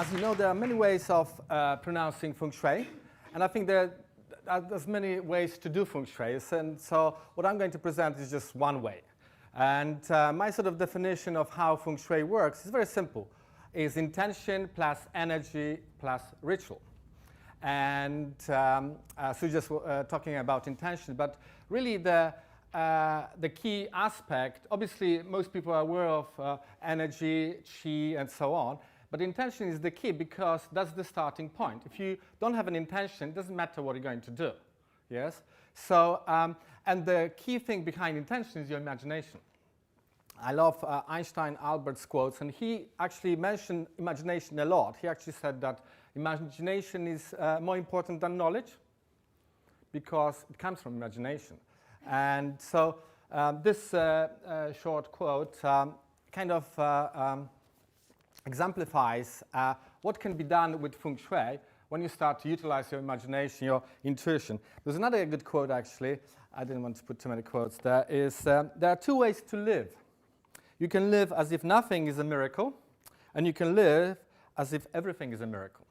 As you know, there are many ways of pronouncing Feng Shui, and I think there's many ways to do Feng Shui. And so what I'm going to present is just one way. And my sort of definition of how Feng Shui works is very simple. Is intention plus energy plus ritual. And so just talking about intention, but really the key aspect, obviously most people are aware of energy, qi, and so on, but intention is the key because that's the starting point. If you don't have an intention, it doesn't matter what you're going to do, yes? So, and the key thing behind intention is your imagination. I love Einstein Albert's quotes, and he actually mentioned imagination a lot. He actually said that imagination is more important than knowledge because it comes from imagination. And so this short quote kind of exemplifies what can be done with Feng Shui when you start to utilize your imagination, your intuition. There's another good quote, actually. I didn't want to put too many quotes there. There are two ways to live. You can live as if nothing is a miracle, and you can live as if everything is a miracle.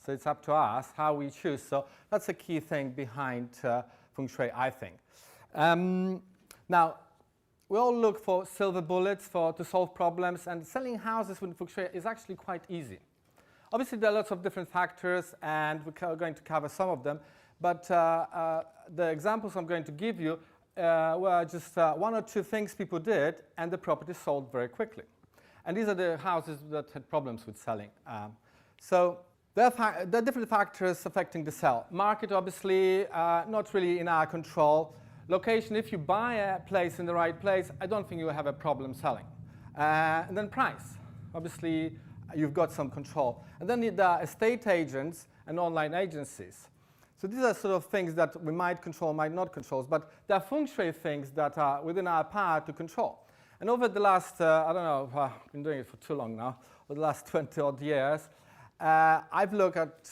So it's up to us how we choose. So that's a key thing behind Feng Shui, I think. Now, we all look for silver bullets to solve problems, and selling houses with Feng Shui is actually quite easy. Obviously, there are lots of different factors, and we're going to cover some of them. But the examples I'm going to give you were just one or two things people did, and the property sold very quickly. And these are the houses that had problems with selling. So there are different factors affecting the sale. Market, obviously, not really in our control. Location, if you buy a place in the right place, I don't think you will have a problem selling. And then price. Obviously, you've got some control. And then there are estate agents and online agencies. So these are sort of things that we might control, might not control, but there are Feng Shui things that are within our power to control. And over the last, I don't know, I've been doing it for too long now, over the last 20 odd years, I've looked at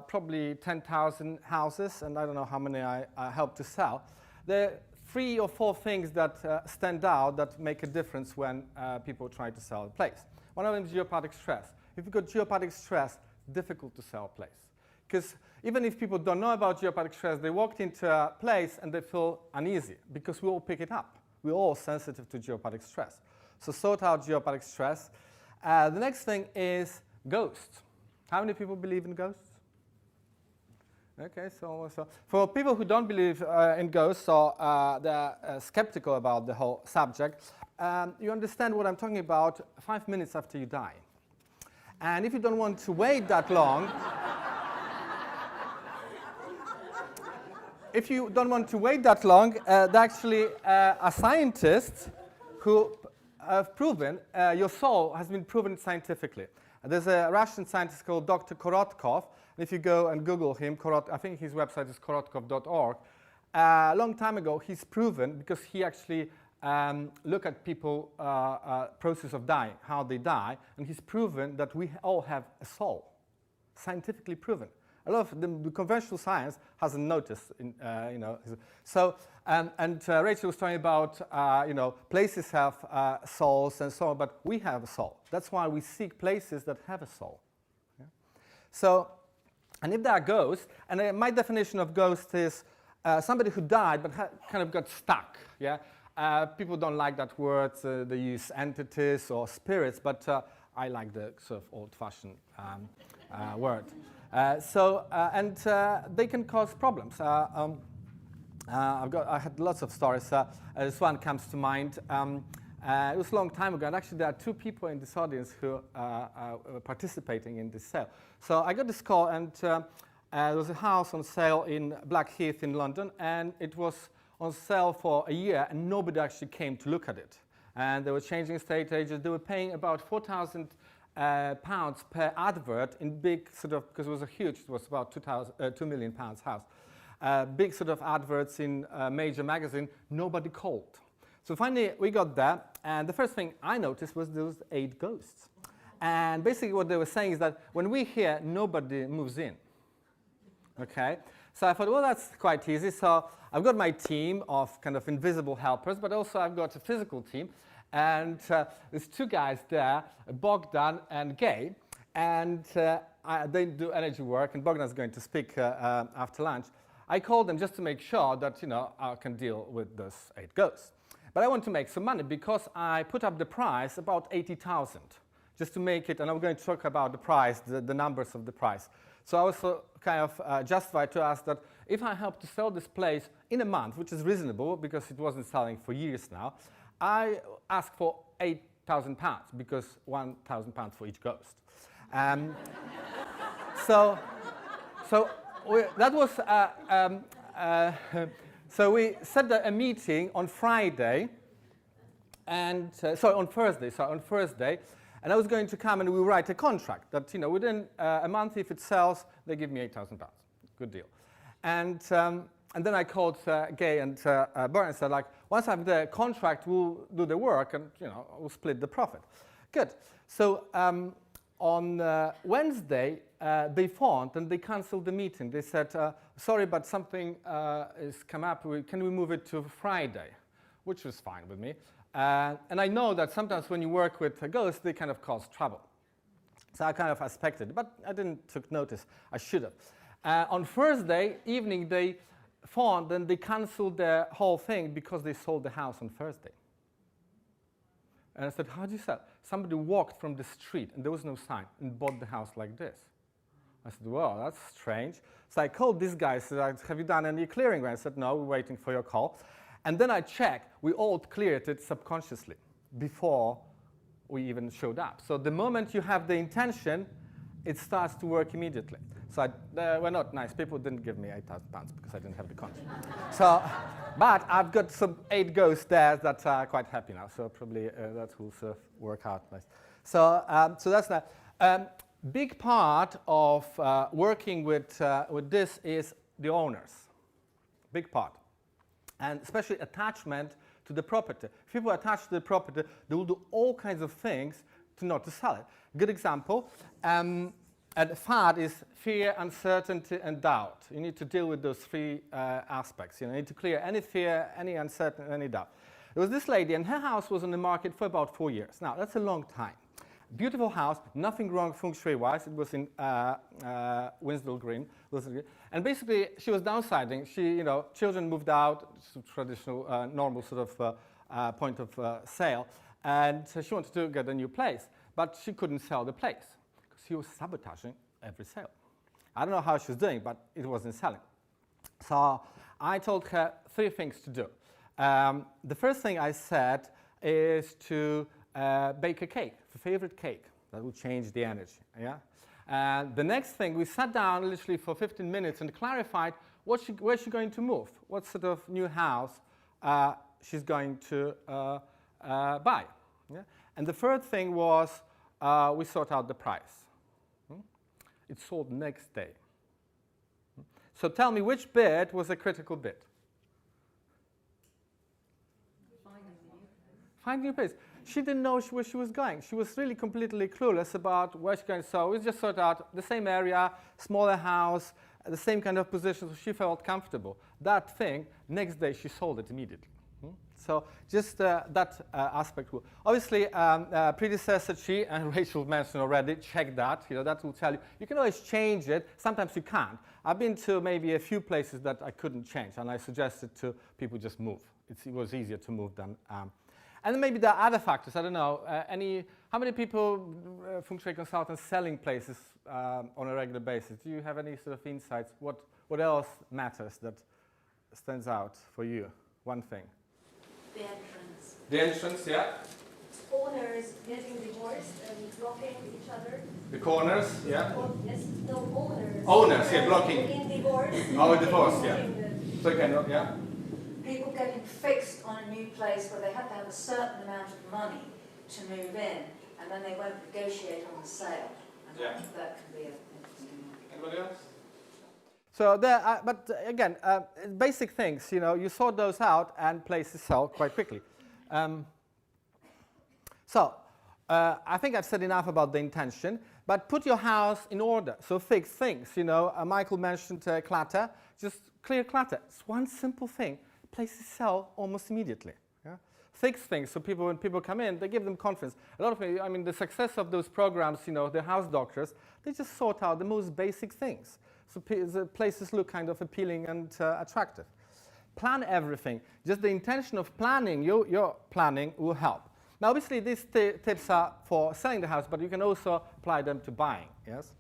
probably 10,000 houses, and I don't know how many I helped to sell. There are 3 or 4 things that stand out that make a difference when people try to sell a place. One of them is geopathic stress. If you've got geopathic stress, difficult to sell a place. Because even if people don't know about geopathic stress, they walked into a place and they feel uneasy because we all pick it up. We're all sensitive to geopathic stress. So sort out geopathic stress. The next thing is ghosts. How many people believe in ghosts? Okay, so for people who don't believe in ghosts or they're skeptical about the whole subject, you understand what I'm talking about 5 minutes after you die. And if you don't want to wait that long, there actually are scientists who have proven your soul has been proven scientifically. There's a Russian scientist called Dr. Korotkov. If you go and Google him, I think his website is korotkov.org. A long time ago, he's proven, because he actually looked at people process of dying, how they die, and he's proven that we all have a soul, scientifically proven. A lot of the conventional science hasn't noticed, So, Rachel was talking about, places have souls and so on, but we have a soul. That's why we seek places that have a soul. Yeah? So, and if there are ghosts, and my definition of ghost is somebody who died but kind of got stuck. Yeah, people don't like that word. They use entities or spirits, but I like the sort of old-fashioned word. They can cause problems. I had lots of stories. This one comes to mind. It was a long time ago, and actually there are 2 people in this audience who were participating in this sale. So I got this call, and there was a house on sale in Blackheath in London, and it was on sale for a year, and nobody actually came to look at it. And they were changing estate agents. They were paying about £4,000 per advert in big sort of, because it was about £2 million house. Big sort of adverts in a major magazine, nobody called. So finally we got there, and the first thing I noticed was there was 8 ghosts. And basically what they were saying is that when we're here, nobody moves in. Okay? So I thought, well, that's quite easy. So I've got my team of kind of invisible helpers, but also I've got a physical team. And there's 2 guys there, Bogdan and Gay. and they do energy work, and Bogdan's going to speak after lunch. I called them just to make sure that I can deal with those 8 ghosts. But I want to make some money because I put up the price about 80,000 just to make it, and I'm going to talk about the price, the numbers of the price. So I was kind of justified to ask that if I help to sell this place in a month, which is reasonable because it wasn't selling for years now, I ask for £8,000 because £1,000 for each ghost. So that was so we set a meeting on Friday, and on Thursday, and I was going to come and we write a contract that within a month, if it sells, they give me £8,000. Good deal. And then I called Gay and Bert and said, like, once I have the contract, we'll do the work and we'll split the profit. Good. So on Wednesday, they phoned and they cancelled the meeting. They said, sorry, but something has come up. Can we move it to Friday? Which was fine with me. And I know that sometimes when you work with ghosts, they kind of cause trouble. So I kind of expected it, but I didn't take notice. I should have. On Thursday evening, they phoned and they cancelled the whole thing because they sold the house on Thursday. And I said, how do you sell? Somebody walked from the street, and there was no sign, and bought the house like this. I said, well, that's strange. So I called this guy, said, have you done any clearing? I said, no, we're waiting for your call. And then I checked, we all cleared it subconsciously before we even showed up. So the moment you have the intention, it starts to work immediately. So they were not nice. People didn't give me £8,000 because I didn't have the contract. So, but I've got some 8 ghosts there that are quite happy now. So probably that will sort of work out nice. So, so that's that. Big part of working with this is the owners. Big part. And especially attachment to the property. If people are attached to the property, they will do all kinds of things to not to sell it. Good example. And FAD is fear, uncertainty, and doubt. You need to deal with those 3 aspects. You need to clear any fear, any uncertainty, any doubt. There was this lady, and her house was on the market for about 4 years. Now, that's a long time. Beautiful house, nothing wrong Feng Shui-wise. It was in Winslow Green. And basically, she was downsizing. She, children moved out, traditional, normal sort of point of sale. And she wanted to get a new place. But she couldn't sell the place. She was sabotaging every sale. I don't know how she was doing, but it wasn't selling. So I told her 3 things to do. The first thing I said is to bake a cake, a favorite cake. That would change the energy. Yeah. And the next thing, we sat down literally for 15 minutes and clarified where she's going to move, what sort of new house she's going to buy. Yeah. And the third thing was we sort out the price. It sold next day. So tell me, which bid was a critical bid? Finding a new place. She didn't know where she was going. She was really completely clueless about where she's going. So we just sort out the same area, smaller house, the same kind of position, so she felt comfortable. That thing, next day she sold it immediately. So just that aspect. Obviously, predecessor, she and Rachel mentioned already, check that. That will tell you. You can always change it. Sometimes you can't. I've been to maybe a few places that I couldn't change, and I suggested to people just move. It was easier to move than. And then maybe there are other factors. I don't know. How many people, Feng Shui consultants, selling places on a regular basis? Do you have any sort of insights? What else matters that stands out for you? One thing. The entrance. The entrance, yeah. Owners getting divorced and blocking each other. The corners, yeah. Yes, no, owners. Owners, yeah, blocking. In divorce. Oh, divorce, yeah. So again, yeah. People getting fixed on a new place where they have to have a certain amount of money to move in, and then they won't negotiate on the sale. And Yeah. that can be an interesting one. Anybody else? So there, but again, basic things. You sort those out, and places sell quite quickly. So I think I've said enough about the intention. But put your house in order. So fix things. Michael mentioned clutter. Just clear clutter. It's one simple thing. Places sell almost immediately. Yeah? fix things. So when people come in, they give them confidence. A lot of people, I mean, the success of those programs, you know, the house doctors, they just sort out the most basic things. So the places look kind of appealing and attractive. Plan everything. Just the intention of planning, your planning will help. Now, obviously, these tips are for selling the house, but you can also apply them to buying, yes?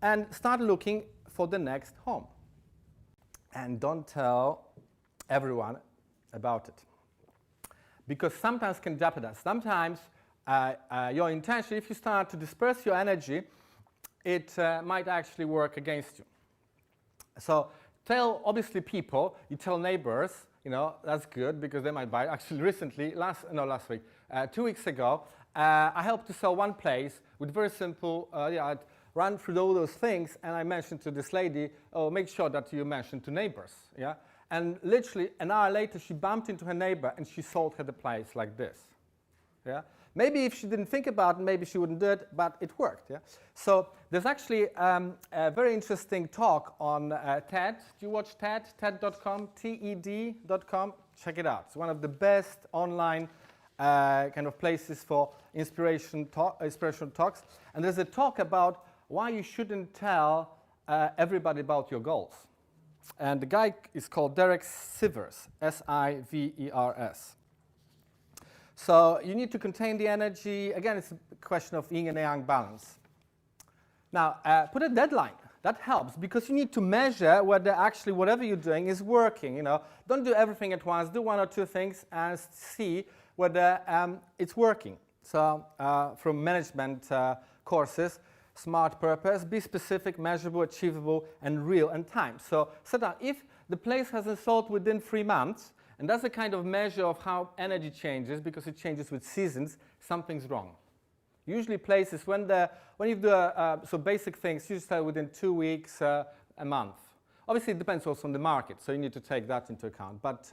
And start looking for the next home. And don't tell everyone about it. Because sometimes can jeopardize. Sometimes your intention, if you start to disperse your energy, it might actually work against you. So tell, obviously, people, you tell neighbors, you know, that's good because they might buy. Actually, recently, last week, 2 weeks ago, I helped to sell one place with very simple, I'd run through all those things, and I mentioned to this lady, oh, make sure that you mention to neighbors, yeah? And literally, an hour later, she bumped into her neighbor, and she sold her the place like this, yeah? Maybe if she didn't think about it, maybe she wouldn't do it, but it worked, yeah? So there's actually a very interesting talk on TED. Do you watch TED? TED.com, TED.com. Check it out. It's one of the best online kind of places for inspirational talks. And there's a talk about why you shouldn't tell everybody about your goals. And the guy is called Derek Sivers, S-I-V-E-R-S. So you need to contain the energy. Again, it's a question of yin and yang balance. Now, put a deadline. That helps because you need to measure whether actually whatever you're doing is working. You know, don't do everything at once. Do one or two things and see whether it's working. So from management courses, SMART purpose, be specific, measurable, achievable, and real, and time. So set out if the place hasn't sold within 3 months, and that's a kind of measure of how energy changes because it changes with seasons, something's wrong. Usually places, when you do so basic things, you start within 2 weeks, a month. Obviously, it depends also on the market, so you need to take that into account. But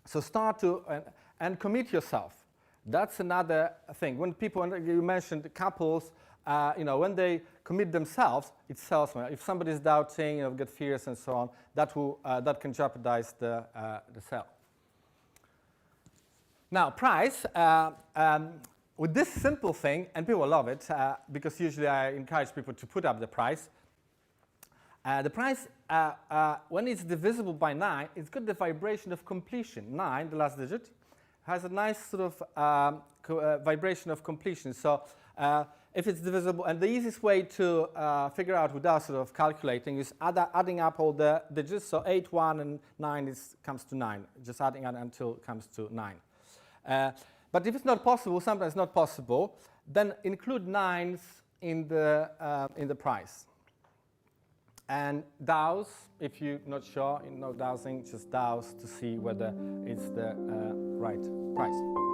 so start to, and commit yourself. That's another thing. When people, you mentioned couples, you know, when they commit themselves, it sells more. If somebody's doubting, you know, get fears and so on, that can jeopardize the sale. Now, price. With this simple thing, and people love it, because usually I encourage people to put up the price. The price, when it's divisible by 9, it's got the vibration of completion. 9, the last digit, has a nice sort of vibration of completion. So if it's divisible, and the easiest way to figure out without sort of calculating is adding up all the digits. So 8, 1, and 9 comes to 9. Just adding until it comes to 9. But if it's not possible, sometimes not possible, then include 9s in the price. And douse, if you're not sure, you know, dowsing, just douse to see whether it's the right price.